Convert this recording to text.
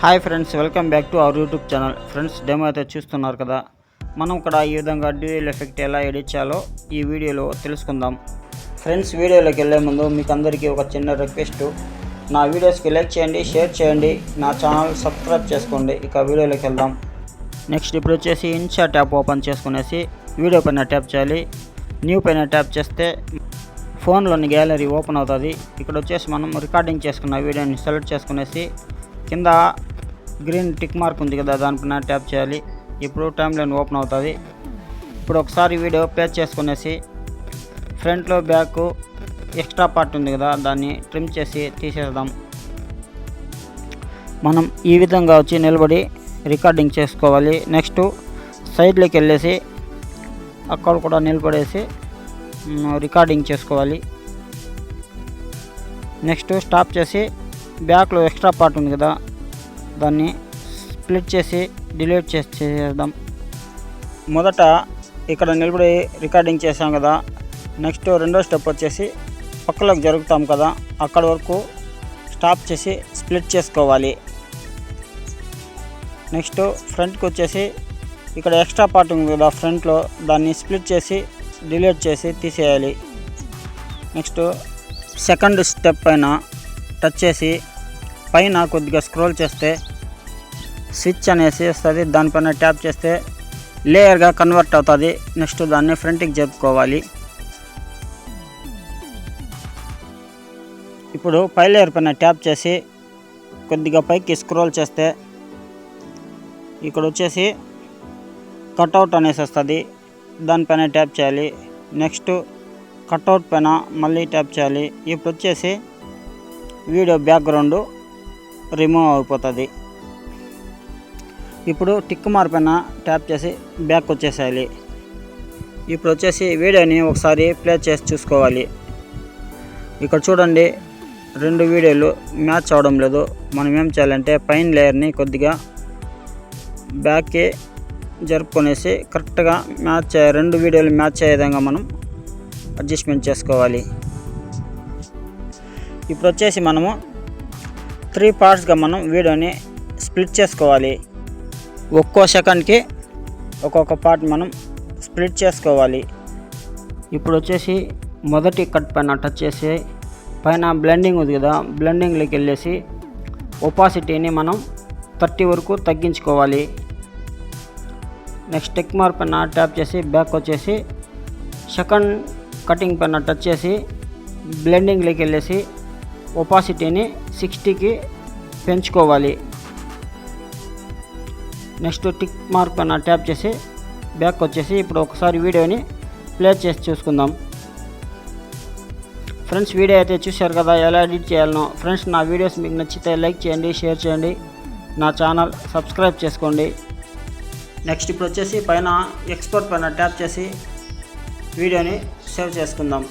Hi friends, welcome back to our YouTube channel. Friends, demo అయితే చూస్తున్నారు కదా. మనం ఇక్కడ ఈ విధంగా డ్యూయల్ ఎఫెక్ట్ ఎలా ఎడిట్ చేయాలో ఈ వీడియోలో తెలుసుకుందాం. ఫ్రెండ్స్, వీడియోలోకి వెళ్ళే ముందు మీకు అందరికీ ఒక చిన్న రిక్వెస్ట్. నా వీడియోస్కి లైక్ చేయండి, షేర్ చేయండి, నా ఛానల్ సబ్స్క్రైబ్ చేసుకోండి. ఇక వీడియోలోకి వెళ్దాం. నెక్స్ట్ ఇప్పుడు వచ్చేసి ఇన్షాట్ యాప్ ఓపెన్ చేసుకునేసి వీడియో పైన ట్యాప్ చేయాలి. న్యూ పైన ట్యాప్ చేస్తే ఫోన్లోని గ్యాలరీ ఓపెన్ అవుతుంది. ఇక్కడ వచ్చేసి మనం రికార్డింగ్ చేసుకున్న వీడియోని సెలెక్ట్ చేసుకునేసి కింద గ్రీన్ టిక్ మార్క్ ఉంది కదా, దానిపైన ట్యాప్ చేయాలి. ఇప్పుడు టైమ్ లైన్ ఓపెన్ అవుతుంది. ఇప్పుడు ఒకసారి వీడియో ప్లే చేసుకునేసి ఫ్రంట్లో బ్యాక్ ఎక్స్ట్రా పార్ట్ ఉంది కదా, దాన్ని ట్రిమ్ చేసి తీసేద్దాం. మనం ఈ విధంగా వచ్చి నిలబడి రికార్డింగ్ చేసుకోవాలి. నెక్స్ట్ సైడ్లోకి వెళ్ళేసి అక్కడ కూడా నిలబడేసి రికార్డింగ్ చేసుకోవాలి. నెక్స్ట్ స్టాప్ చేసి బ్యాక్లో ఎక్స్ట్రా పార్ట్ ఉంది కదా, దాన్ని స్ప్లిట్ చేసి డిలీట్ చేసేద్దాం. మొదట ఇక్కడ నిలబడి రికార్డింగ్ చేసాం కదా, నెక్స్ట్ రెండో స్టెప్ వచ్చేసి పక్కలోకి జరుగుతాం కదా, అక్కడ వరకు స్టాప్ చేసి స్ప్లిట్ చేసుకోవాలి. నెక్స్ట్ ఫ్రంట్కి వచ్చేసి ఇక్కడ ఎక్స్ట్రా పార్ట్ ఉంది కదా ఫ్రంట్లో, దాన్ని స్ప్లిట్ చేసి డిలీట్ చేసి తీసేయాలి. నెక్స్ట్ సెకండ్ స్టెప్ పైన టచ్ చేసి పైన కొద్దిగా స్క్రోల్ చేస్తే స్విచ్ అనేసి వస్తుంది, దానిపైన ట్యాప్ చేస్తే లేయర్గా కన్వర్ట్ అవుతుంది. నెక్స్ట్ దాన్ని ఫ్రంట్కి జరుపుకోవాలి. ఇప్పుడు పై లేయర్ పైన ట్యాప్ చేసి కొద్దిగా పైకి స్క్రోల్ చేస్తే ఇక్కడ వచ్చేసి కట్అవుట్ అనేసి వస్తుంది, దానిపైన ట్యాప్ చేయాలి. నెక్స్ట్ కట్అవుట్ పైన మళ్ళీ ట్యాప్ చేయాలి. ఇప్పుడు వచ్చేసి వీడియో బ్యాక్గ్రౌండ్ రిమూవ్ అయిపోతుంది. ఇప్పుడు టిక్ మార్క్ పైన ట్యాప్ చేసి బ్యాక్ వచ్చేసేయాలి. ఇప్పుడు వచ్చేసి వీడియోని ఒకసారి ప్లే చేసి చూసుకోవాలి. ఇక్కడ చూడండి, రెండు వీడియోలు మ్యాచ్ అవడం లేదు. మనం ఏం చేయాలంటే పైన లేయర్ని కొద్దిగా బ్యాక్కి జరుపుకొనేసి కరెక్ట్గా మ్యాచ్ రెండు వీడియోలు మ్యాచ్ అయ్యే విధంగా మనం అడ్జస్ట్మెంట్ చేసుకోవాలి. ఇప్పుడు వచ్చేసి మనము 3 పార్ట్స్గా మనం వీడియోని స్ప్లిట్ చేసుకోవాలి. ఒక్కో సెకండ్కి ఒక్కొక్క పార్ట్ మనం స్ప్లిట్ చేసుకోవాలి. ఇప్పుడు వచ్చేసి మొదటి కట్ పైన టచ్ చేసి పైన బ్లెండింగ్ ఉంది కదా, బ్లెండింగ్లోకి వెళ్ళేసి ఒపాసిటీని మనం 30 వరకు తగ్గించుకోవాలి. నెక్స్ట్ టిక్ మార్క్ పైన ట్యాప్ చేసి బ్యాక్ వచ్చేసి సెకండ్ కటింగ్ పైన టచ్ చేసి బ్లెండింగ్లోకి వెళ్ళేసి ఒపాసిటీని 60కి పెంచుకోవాలి. నెక్స్ట్ టిక్ మార్క్ పైన ట్యాప్ చేసి బ్యాక్ వచ్చేసి ఇప్పుడు ఒకసారి వీడియోని ప్లే చేసి చూసుకుందాం. ఫ్రెండ్స్, వీడియో అయితే చూశారు కదా ఎలా ఎడిట్ చేయాలనో. ఫ్రెండ్స్, నా వీడియోస్ మీకు నచ్చితే లైక్ చేయండి, షేర్ చేయండి, నా ఛానల్ సబ్స్క్రైబ్ చేసుకోండి. నెక్స్ట్ ఇప్పుడు వచ్చేసి పైన ఎక్స్పోర్ట్ పైన ట్యాప్ చేసి వీడియోని సేవ్ చేసుకుందాం.